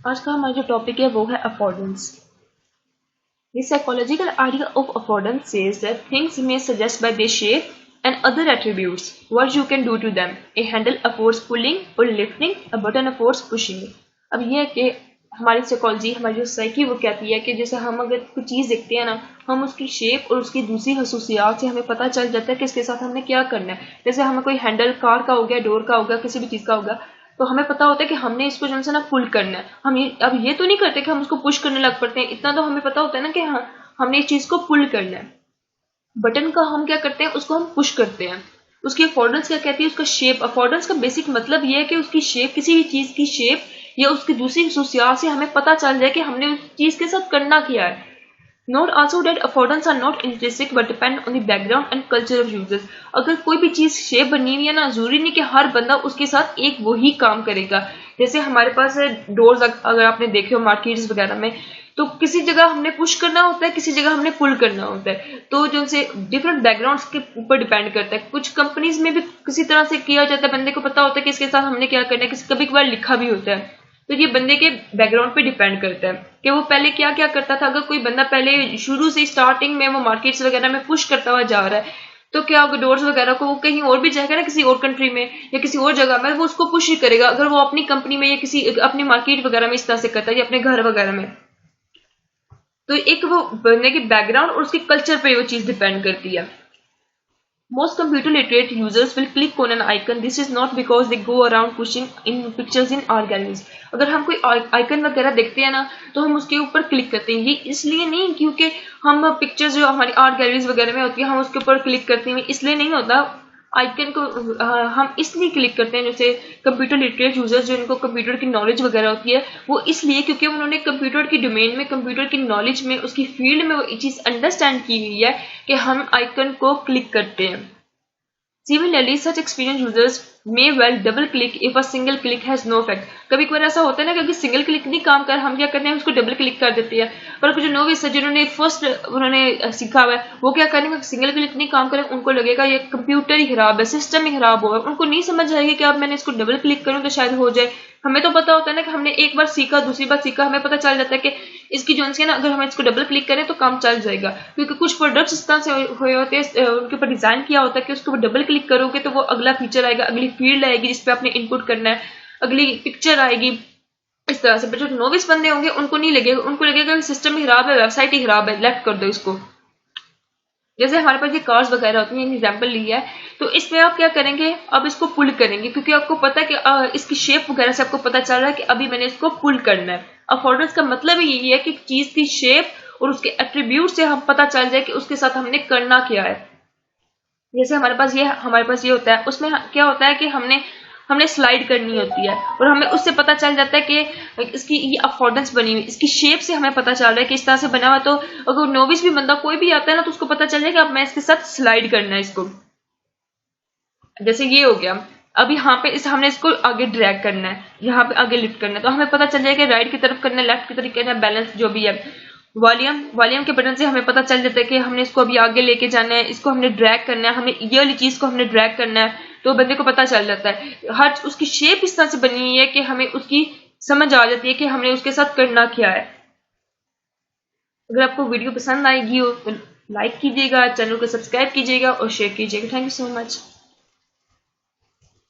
आज का हमारा जो टॉपिक है वो है अफोर्डेंस। The psychological idea of affordance says that things may suggest by their shape and other attributes what you can do to them. A handle affords pulling or lifting, a button affords pushing. अब ये है कि हमारी psychology, हमारी जो psyche वो कहती है कि जैसे हम अगर कोई चीज़ देखते हैं ना, हम उसकी शेप और उसकी दूसरी खसूसियात से हमें पता चल जाता है कि इसके साथ हमने क्या करना है। जैसे हमें कोई हैंडल कार का हो गया, डोर का हो गया, किसी भी चीज़ का होगा, तो हमें पता होता है कि हमने इसको जो है ना पुल करना है। हम ये तो नहीं करते कि हम उसको पुश करने लग पड़ते हैं, इतना तो हमें पता होता है ना कि हाँ हमने इस चीज को पुल करना है। बटन का हम क्या करते हैं, उसको हम पुश करते हैं। उसकी अफोर्डेंस क्या कहती है, उसका शेप। अफोर्डेंस का बेसिक मतलब ये है कि उसकी शेप, किसी भी चीज की शेप या उसकी दूसरी खसूसियात से हमें पता चल जाए कि हमने उस चीज के साथ करना क्या है। Note also that affordance are not intrinsic but depend on the background and culture of users. अगर कोई भी चीज शेप बनी हुई है ना, जरूरी नहीं कि हर बंदा उसके साथ एक वही काम करेगा। जैसे हमारे पास डोर्स अगर आपने देखे हो मार्केट्स वगैरह में, तो किसी जगह हमने पुश करना होता है, किसी जगह हमने पुल करना होता है। तो जो से डिफरेंट बैकग्राउंड्स के ऊपर डिपेंड करता है। कुछ कंपनीज में भी किसी तरह से किया जाता है, बंदे को पता होता है कि इसके साथ हमने क्या करना है, कभी कभार लिखा भी होता है। तो ये बंदे के बैकग्राउंड पे डिपेंड करता है कि वो पहले क्या क्या करता था। अगर कोई बंदा पहले शुरू से स्टार्टिंग में वो मार्केट्स वगैरह में पुश करता हुआ जा रहा है, तो क्या होगा, डोर्स वगैरह को वो कहीं और भी जाएगा ना, किसी और कंट्री में या किसी और जगह में, वो उसको पुश ही करेगा। अगर वो अपनी कंपनी में या किसी अपनी मार्केट वगैरह में इस तरह से करता है या अपने घर वगैरह में, तो एक वो बंदे के बैकग्राउंड और उसके कल्चर पे वो चीज डिपेंड करती है। Most computer literate users will click on an icon. This is not because they go around pushing in pictures in art galleries. अगर हम कोई आइकन वगैरह देखते हैं ना, तो हम उसके ऊपर क्लिक करते हैं। ये इसलिए नहीं क्योंकि हम पिक्चर्स जो हमारी आर्ट गैलरीज वगैरह में होती है हम उसके ऊपर क्लिक करते हैं, इसलिए नहीं होता। आइकन को हम इसलिए क्लिक करते हैं, जैसे कंप्यूटर लिटरेट यूजर्स जो इनको कंप्यूटर की नॉलेज वगैरह होती है, वो इसलिए क्योंकि उन्होंने कंप्यूटर की डोमेन में, कंप्यूटर की नॉलेज में, उसकी फील्ड में वो ये चीज अंडरस्टैंड की हुई है कि हम आइकन को क्लिक करते हैं। Similarly, such experienced users may well double click if a single click has no effect. कभी कभार ऐसा होता है ना, क्योंकि सिंगल क्लिक नहीं काम कर, हम क्या करते हैं उसको डबल क्लिक कर देते हैं। पर कुछ नोविस है जिन्होंने फर्स्ट उन्होंने सीखा हुआ है, वो क्या करेंगे, सिंगल क्लिक नहीं काम करे, उनको लगेगा ये कंप्यूटर ही खराब है, सिस्टम ही खराब हुआ है। उनको नहीं समझ आएगी कि अब मैंने इसको डबल क्लिक करूँ तो शायद हो जाए। हमें तो पता होता है ना कि हमने एक बार सीखा, दूसरी बार सीखा, हमें पता चल जाता है कि इसकी जो है ना, अगर हम इसको डबल क्लिक करें तो काम चल जाएगा। क्योंकि कुछ प्रोडक्ट्स इस तरह से हुए होते हैं, उनके ऊपर डिजाइन किया होता है कि उसको डबल क्लिक करोगे तो वो अगला फीचर आएगा, अगली फील्ड आएगी जिसपे आपने इनपुट करना है, अगली पिक्चर आएगी, इस तरह से। जो नोविस बंदे होंगे उनको नहीं लगेगा, उनको लगेगा कि सिस्टम ही खराब है, वेबसाइट ही खराब है, लेफ्ट कर दो इसको। जैसे हमारे पास ये कार्स वगैरह होती हैं, एग्जाम्पल लिया है, तो इसमें आप क्या करेंगे, अब इसको पुल करेंगे क्योंकि आपको पता है कि इसकी शेप वगैरह से आपको पता चल रहा है कि अभी मैंने इसको पुल करना है। अफोर्डेंस का मतलब ही यही है कि चीज की शेप और उसके एट्रीब्यूट से हम पता चल जाए कि उसके साथ हमने करना क्या है। जैसे हमारे पास ये होता है, उसमें क्या होता है कि हमने स्लाइड करनी होती है और हमें उससे पता चल जाता है कि इसकी ये अफोर्डेंस बनी हुई, इसकी शेप से हमें पता चल रहा है कि इस तरह से बना हुआ। तो अगर नोविस भी बंदा कोई भी आता है ना, तो उसको पता चल जाएगा अब मैं इसके साथ स्लाइड करना है इसको। जैसे ये हो गया, अब यहाँ पे हमने इसको आगे ड्रैग करना है, यहाँ पे आगे लिफ्ट करना है, तो हमें पता चल जाएगा राइट की तरफ करना है, लेफ्ट की तरफ करना है, बैलेंस जो भी है। वॉल्यूम के बटन से हमें पता चल जाता है कि हमने इसको अभी आगे लेके जाना है, इसको हमने ड्रैग करना है, हमें ये वाली चीज को हमने ड्रैग करना है, तो बंदे को पता चल जाता है। हर उसकी शेप इस तरह से बनी हुई है कि हमें उसकी समझ आ जाती है कि हमने उसके साथ करना क्या है। अगर आपको वीडियो पसंद आएगी हो तो लाइक कीजिएगा, चैनल को सब्सक्राइब कीजिएगा और शेयर कीजिएगा। Thank you so much.